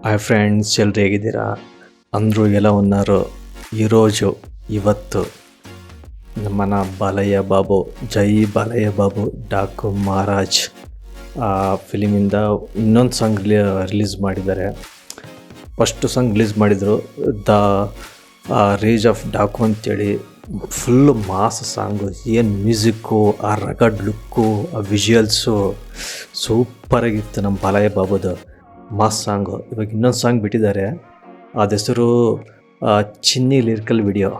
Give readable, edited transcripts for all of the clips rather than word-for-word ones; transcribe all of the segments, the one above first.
Hi friends, ఎల్లరు ಹೇಗಿದ್ದೀರಾ? అందరూ ఎలా ఉన్నారు? ఈరోజు ಇವತ್ತು మన ಬಾಲಯ್ಯ ಬಾಬು, ಜೈ ಬಾಲಯ್ಯ ಬಾಬು, ಡಾಕು ಮಹಾರಾಜ್ ಫಿಲಿಮಿಂದ ಇನ್ನೊಂದು ಸಾಂಗ್ ರಿಲೀಸ್ ಮಾಡಿದ್ದಾರೆ. ಫಸ್ಟ್ ಸಾಂಗ್ ರಿಲೀಸ್ ಮಾಡಿದರು ದ ರೇಜ್ ಆಫ್ ಡಾಕು ಅಂತೇಳಿ. ಫುಲ್ಲು ಮಾಸ್ ಸಾಂಗು, ಏನು ಮ್ಯೂಸಿಕ್ಕು, ಆ ರಗಡ್ ಲುಕ್ಕು, ಆ ವಿಜುವಲ್ಸು ಸೂಪರಾಗಿತ್ತು ನಮ್ಮ ಬಾಲಯ್ಯ ಬಾಬುದು ಮಾಸ್ ಸಾಂಗು. ಇವಾಗ ಇನ್ನೊಂದು ಸಾಂಗ್ ಬಿಟ್ಟಿದ್ದಾರೆ, ಅದ ಹೆಸರು ಚಿನ್ನಿ ಲಿರಿಕಲ್ ವಿಡಿಯೋ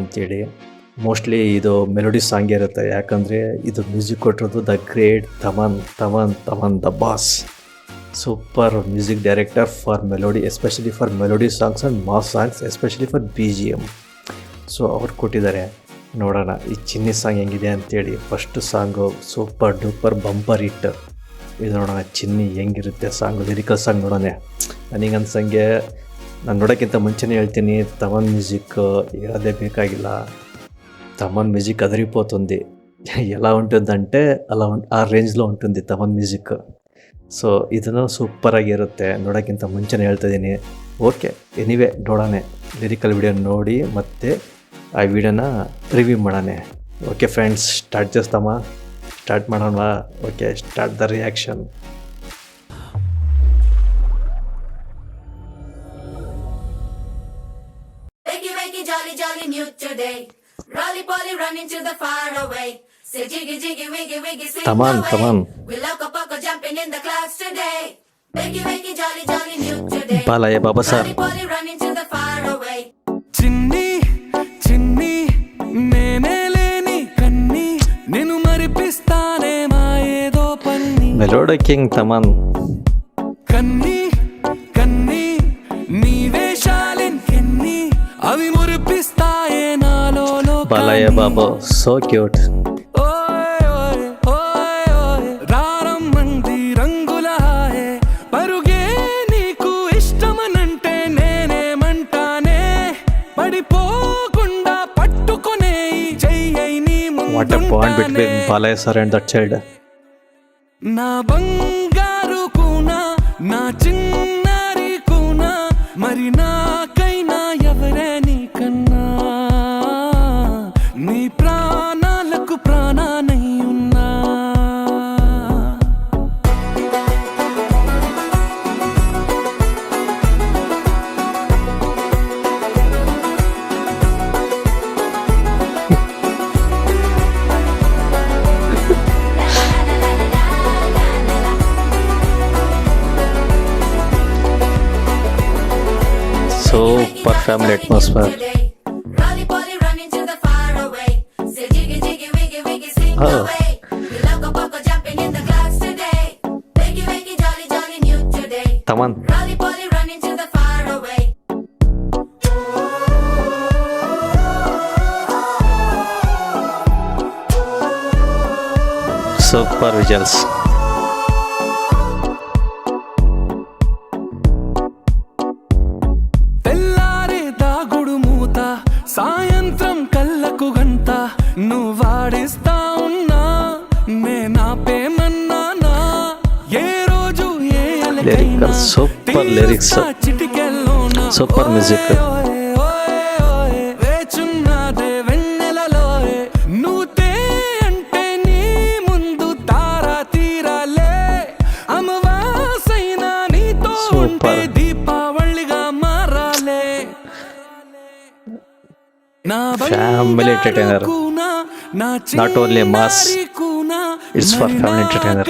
ಅಂತೇಳಿ. ಮೋಸ್ಟ್ಲಿ ಇದು ಮೆಲೋಡಿ ಸಾಂಗ್ ಇರುತ್ತೆ, ಯಾಕಂದರೆ ಇದು ಮ್ಯೂಸಿಕ್ ಕೊಟ್ಟಿರೋದು the great Thaman the boss. Super music director for melody, especially for melody songs and mass songs, especially for BGM. So ಅವ್ರು ಕೊಟ್ಟಿದ್ದಾರೆ. ನೋಡೋಣ ಈ ಚಿನ್ನಿ ಸಾಂಗ್ ಹೆಂಗಿದೆ ಅಂತೇಳಿ. First song super duper bumper hit. ಇದು ನೋಡೋಣ ಚಿನ್ನಿ ಹೆಂಗಿರುತ್ತೆ ಸಾಂಗು, ಲಿರಿಕಲ್ ಸಾಂಗ್ ನೋಡೋಣ. ನನಗೆ ಅನ್ಸಂಗೆ ನಾನು ನೋಡೋಕ್ಕಿಂತ ಮುಂಚೆನೇ ಹೇಳ್ತೀನಿ, ತಮನ್ మ్యూజిక్ ಹೇಳೋದೇ ಬೇಕಾಗಿಲ್ಲ. తమన్ మ్యూజిక్ అదిరిపోతుంది. ఎలా ఉంటుందంటే అలా ఆ రేంజ్లో ఉంటుంది తమన్ మ్యూజిక్. సో ಇದನ್ನು ಸೂಪರಾಗಿರುತ್ತೆ, ನೋಡೋಕ್ಕಿಂತ ಮುಂಚೆನೇ ಹೇಳ್ತಾಯಿದ್ದೀನಿ. ಓಕೆ, ಎನಿವೇ ನೋಡೋಣ, ಲಿರಿಕಲ್ ವಿಡಿಯೋ ನೋಡಿ ಮತ್ತೆ ಆ ವಿಡಿಯೋನ ರಿವ್ಯೂ ಮಾಡೋಣ. ಓಕೆ ಫ್ರೆಂಡ್ಸ್, ಸ್ಟಾರ್ಟ್ ಮಾಡೋಣ. Okay, start the reaction. Jolly new today. Rolly polly running to the far away. Say jiggy jiggy wiggy wiggy swing Taman. We loco poco jumping in the clouds today. Wakey jolly new today. Balayya Baba sir. Rolly polly running to the far away. చిన్ని చిన్ని నేనే లేని కన్ని నిన్ను మరిపిస్తానే మాయేదో పన్ని melody king Thaman. కన్ని కన్ని నీ వేషాలెన్ని అవి మురిపిస్తాయే నాలో ಬಾಲಯ್ಯ ಬಾಬು సో క్యూట్. రారమ్మంది రంగుల హాయే పరుగే నీకు ఇష్టమనంటే నేనేమంటానే పడిపోకుండా పట్టుకునే చెయ్యై నీ వాట్ ఎ బాండ్ బిట్వీన్ ముందుంటానే Balayya sir and that child. నా బంగారు కూనా నా చిన్నారి కూనా మరి నాకైనా ఎవరే నీకన్నా నీ ప్రాణాలకు ప్రాణానై ఉన్నా super family atmosphere. Rolly polly running to the far away. Say jiggy jiggy wiggy wiggy swing Oh. away. We loco poco jumping in the clouds today. Wakey jolly new today. Thaman. Rolly polly running to the far away. Super visuals. తెల్లారే దాగుడు మూత సాయంత్రం కళ్ళకు గంట నువ్వాడిస్తా ఉన్నా నేనాపేమన్నానా ఏ రోజు ఏ అలకైనా Lyrical, super lyrics. తీరుస్తా చిటికెల్లోనా Super music. వేచున్నదే వెన్నెలలోయే నువ్వుతే అంటే నీ ముందు తారా తీరాలే అమవాసైనా నీతో ఉంటే Super. దీపావళిగా మారాలే నా Family entertainer. Not only mass, it's for family entertainer.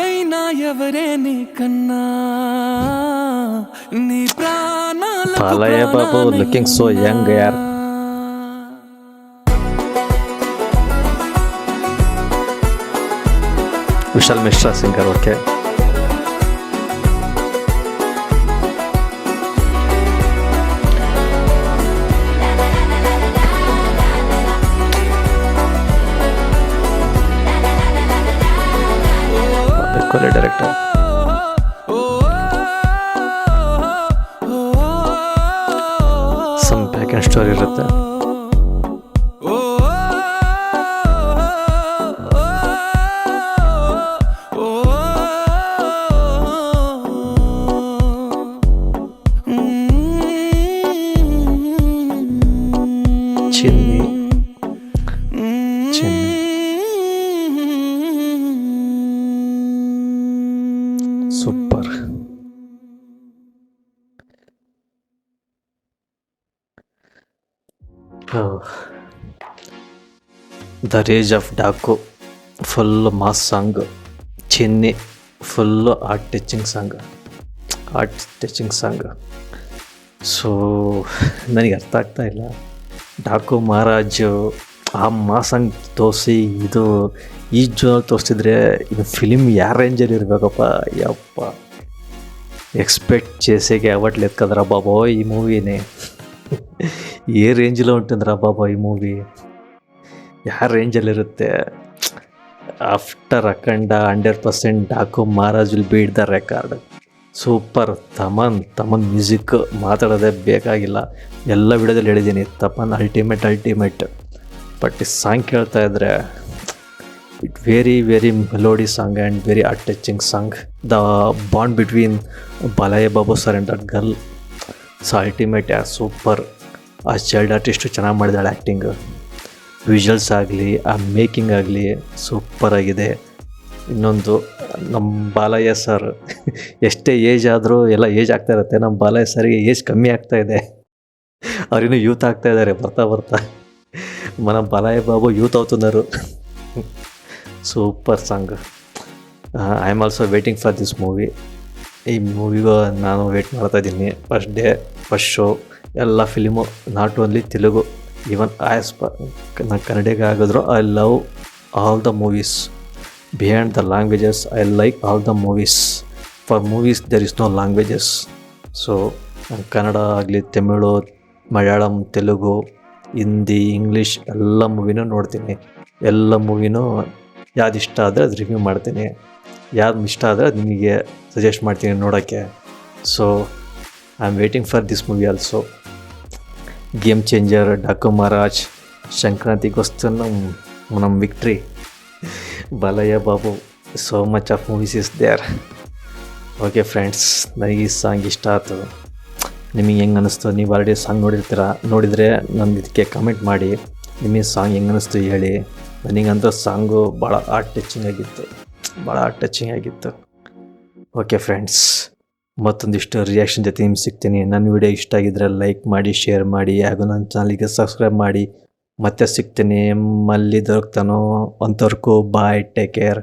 ఎవరే నీకన్నా నీ ప్రాణాలకు బాలయ్య బాబు ప్రాణానై looking so young, yaar. Vishal Mishra singer. Okay, ಕೊಲೆ director. Some back and story ಇರುತ್ತೆ. The rage of Daaku full mass song. ಚೆನ್ನಿ full heart touching song. So ನನಗೆ ಅರ್ಥ ಆಗ್ತಾ ಇಲ್ಲ. ಡಾಕು ಮಹಾರಾಜು ಆ ಮಾಸಂಗ್ ತೋರಿಸಿ ಇದು ಈ ತೋರಿಸಿದ್ರೆ ಇದು ఫిలిం ಯಾವ రేంజಲ್ಲಿ ఇరవకప్ప యప్ప ఎక్స్పెక్ట్ చేసేకి అవ్వట్లేదు కదరా బాబోయ్ ఈ మూవీని. ఏ రేంజ్లో ఉంటుందిరా బాబోయ్ ఈ మూవీ, ಯಾವ ರೇಂಜಲ್ಲಿರುತ್ತೆ. After Akhanda 100% Daaku Maharaj will beat the record. Super. Thaman music ಮಾತಾಡೋದೇ ಬೇಕಾಗಿಲ್ಲ, ಎಲ್ಲ ವಿಡಿಯೋದಲ್ಲಿ ಹೇಳಿದ್ದೀನಿ. ತಮನ್ ಅಲ್ಟಿಮೇಟ್. ಬಟ್ ಈ ಸಾಂಗ್ ಕೇಳ್ತಾ ಇದ್ದರೆ it very melody song and very heart touching song. The bond between Balayya Babu sir and that girl so ultimate. Super. ಆ ಚೈಲ್ಡ್ ಆರ್ಟಿಸ್ಟು ಚೆನ್ನಾಗಿ ಮಾಡಿದಾಳೆ ಆ್ಯಕ್ಟಿಂಗ್. ವಿಜುವಲ್ಸ್ ಆಗಲಿ, ಆ ಮೇಕಿಂಗ್ ಆಗಲಿ ಸೂಪರಾಗಿದೆ. ಇನ್ನೊಂದು ನಮ್ಮ ಬಾಲಯ್ಯ ಸರ್ ಎಷ್ಟೇ ಏಜ್ ಆದರೂ ಎಲ್ಲ ಏಜ್ ಆಗ್ತಾ ಇರುತ್ತೆ. ನಮ್ಮ ಬಾಲಯ್ಯ ಸರ್ಗೆ ಏಜ್ ಕಮ್ಮಿ ಆಗ್ತಾ ಇದೆ, ಅವ್ರಿನ್ನೂ ಯೂತ್ ಆಗ್ತಾ ಇದ್ದಾರೆ ಬರ್ತಾ. మన బాలయ్య బాబు యూత్ అవుతున్నారు. Super song. I'm also waiting for this movie. ಈ ಮೂವಿಗೂ ನಾನು ವೆಯ್ಟ್ ಮಾಡ್ತಾ ಇದ್ದೀನಿ. ಫಸ್ಟ್ ಶೋ ಎಲ್ಲ film, not only Telugu, even ನಾನು ಕನ್ನಡಿಗ ಆಗಿದ್ರು I love all the movies behind the languages. I like all the movies. For movies there is no languages. So Kannada ಆಗಲಿ, Tamil, Malayalam, Telugu, Hindi, English ಎಲ್ಲ ಮೂವಿನೂ ನೋಡ್ತೀನಿ. ಎಲ್ಲ ಮೂವಿನೂ ಯಾವ್ದು ಇಷ್ಟ ಆದರೆ ಅದು ರಿವ್ಯೂ ಮಾಡ್ತೀನಿ, ಯಾವ್ದು ಇಷ್ಟ ಆದರೆ ಅದು ನಿಮಗೆ ಸಜೆಸ್ಟ್ ಮಾಡ್ತೀನಿ ನೋಡೋಕ್ಕೆ. So I am waiting for this movie also. Game changer, Daaku Maharaj, ಸಂಕ್ರಾಂತಿಗೋಸ್ಕರ ನಮ್ಮ victory Balayya Babu. So much of movies is there. Okay friends, ನನಗೆ ಈ ಸಾಂಗ್ ಇಷ್ಟ ಆಯಿತು. ನಿಮಗೆ ಹೆಂಗೆ ಅನ್ನಿಸ್ತು? ನೀವು ಆಲ್ರೆಡಿ ಸಾಂಗ್ ನೋಡಿದರೆ ನನಗೆ ಇದಕ್ಕೆ ಕಮೆಂಟ್ ಮಾಡಿ. ನಿಮಗೆ ಸಾಂಗ್ ಹೆಂಗೆ ಅನ್ನಿಸ್ತು ಹೇಳಿ. ನನಗಂತೂ ಸಾಂಗು ಭಾಳ ಹಾರ್ಟ್ ಟಚಿಂಗ್ ಆಗಿತ್ತು. ಓಕೆ ಫ್ರೆಂಡ್ಸ್, ಮತ್ತೊಂದಿಷ್ಟು ರಿಯಾಕ್ಷನ್ ಜೊತೆ ನಿಮ್ಗೆ ಸಿಗ್ತೀನಿ. ನನ್ನ ವಿಡಿಯೋ ಇಷ್ಟ ಆಗಿದ್ದರೆ ಲೈಕ್ ಮಾಡಿ, ಶೇರ್ ಮಾಡಿ, ಹಾಗೂ ನನ್ನ ಚಾನಲ್ಗೆ ಸಬ್ಸ್ಕ್ರೈಬ್ ಮಾಡಿ. ಮತ್ತೆ ಸಿಗ್ತೀನಿ. ಮಲ್ಲಿ ದೊರಕ್ತಾನೋ ಅಂಥವ್ರಿಗೂ ಬಾಯ್, ಟೇಕ್ ಕೇರ್.